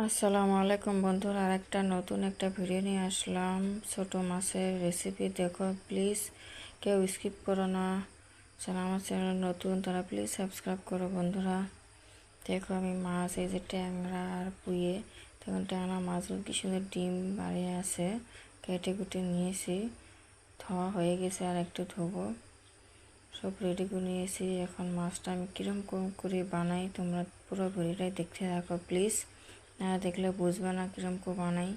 আসসালামু আলাইকুম বন্ধুরা, আরেকটা নতুন একটা ভিডিও নিয়ে আসলাম। ছোট মাছের রেসিপি দেখো, প্লিজ কেউ স্কিপ করো না। যারা আমার চ্যানেল নতুন তারা প্লিজ সাবস্ক্রাইব করো বন্ধুরা। দেখো আমি মাছ, এই যে ট্যাংরা আর পুঁয়ে, তখন ট্যাংরা মাছগুলো কি সুন্দর ডিম বাড়িয়ে আছে, কেটে কুটে নিয়েছি, ধোয়া হয়ে গেছে, আর একটু ধোবো। সব রেডি করে নিয়েছি। এখন মাছটা আমি কীরকম করে বানাই তোমরা পুরো ভিডিওটাই দেখতে থাকো প্লিজ। না দেখলে বুঝবে না কীরকম করে বানাই।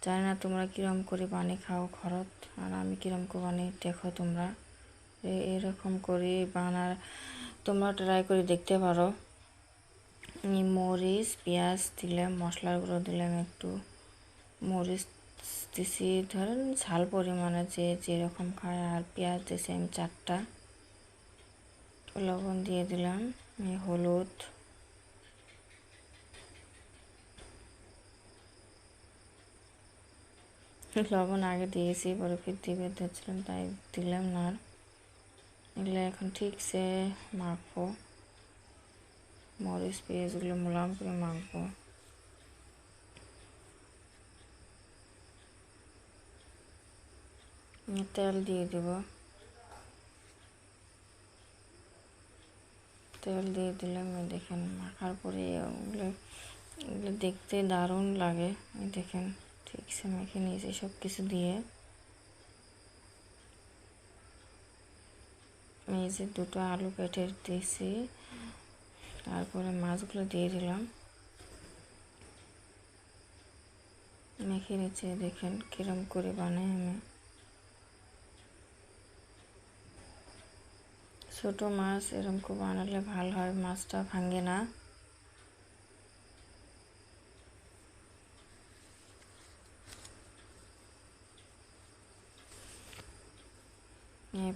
জানি না তোমরা কীরকম করে বানিয়ে খাও ঘরত, আর আমি কীরকম করে বানাই দেখো তোমরা। এরকম করে তোমরা ট্রাই করে দেখতে পারো। মরিচ পেঁয়াজ দিলাম, মশলার গুঁড়ো দিলাম একটু, মরিচ দিছি ধরেন ঝাল পরিমাণে যে যেরকম খায়, আর পেঁয়াজ দিছি আমি 4টা, লবণ দিয়ে দিলাম, হলুদ, লবণ আগে দিয়েছি, পরে ফির দিবে ধরছিলাম তাই দিলাম না। এগুলো এখন ঠিকসে মাখবো, মরিচ পেঁয়াজগুলো মোলাম করে মাখবো। তেল দিয়ে দেব, তেল দিয়ে দিলাম। দেখেন মাখার পরে ওগুলো দেখতে দারুণ লাগে। দেখেন ঠিকসে মেখে নিয়েছি সব কিছু দিয়ে। এই যে 2টো আলু কেটে দিয়েছি, তারপরে মাছগুলো দিয়ে দিলাম, মেখে নিচ্ছে। দেখেন কিরম করে বানাই আমি। ছোট মাছ এরকম করে বানালে ভালো হয়, মাছটা ভাঙে না।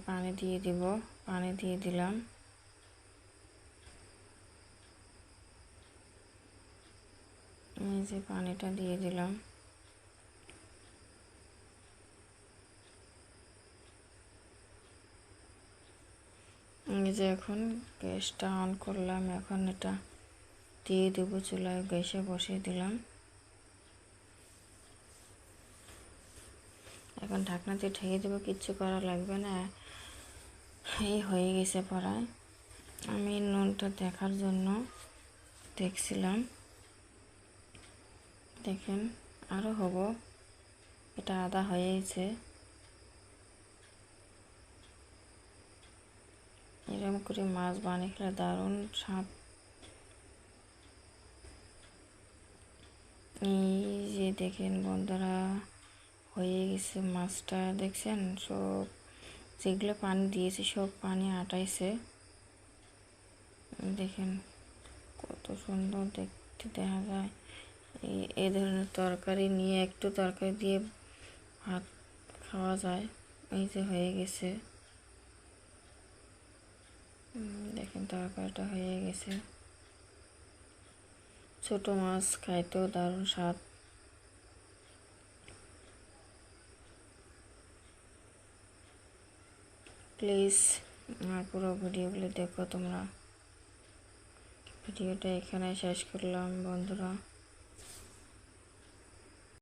পানি দিয়ে দিব, পানি দিয়ে দিলাম। এই যে পানিটা দিয়ে দিলাম। এই যে এখন গ্যাসটা অন করলাম, এখন এটা দিয়ে দেবো চুলায়, গ্যাসে বসিয়ে দিলাম। এখন ঢাকনা দিয়ে ঢেকে দেবো, কিচ্ছু করা লাগবে না। এই হয়ে গেছে প্রায়। আমি নুনটা দেখার জন্য দেখছিলাম। দেখেন আরও হবো, এটা আদা হয়ে গেছে। এরকম করে মাছ বানিয়ে খেলে দারুণ স্বাদ। এই যে দেখেন বন্ধুরা, হয়ে গেছে মাছটা। দেখছেন সব যেগুলো পানি দিয়েছি সব পানি আটাইছে। দেখেন কত সুন্দর দেখতে দেখা যায়। এই ধরনের তরকারি নিয়ে একটু তরকারি দিয়ে ভাত খাওয়া যায়। এই যে হয়ে গেছে, দেখেন তরকারিটা হয়ে গেছে। ছোট মাছ খাইতেও দারুণ স্বাদ। প্লিজ আমার পুরো ভিডিওগুলো দেখো তোমরা। ভিডিওটা এখানে শেষ করলাম বন্ধুরা।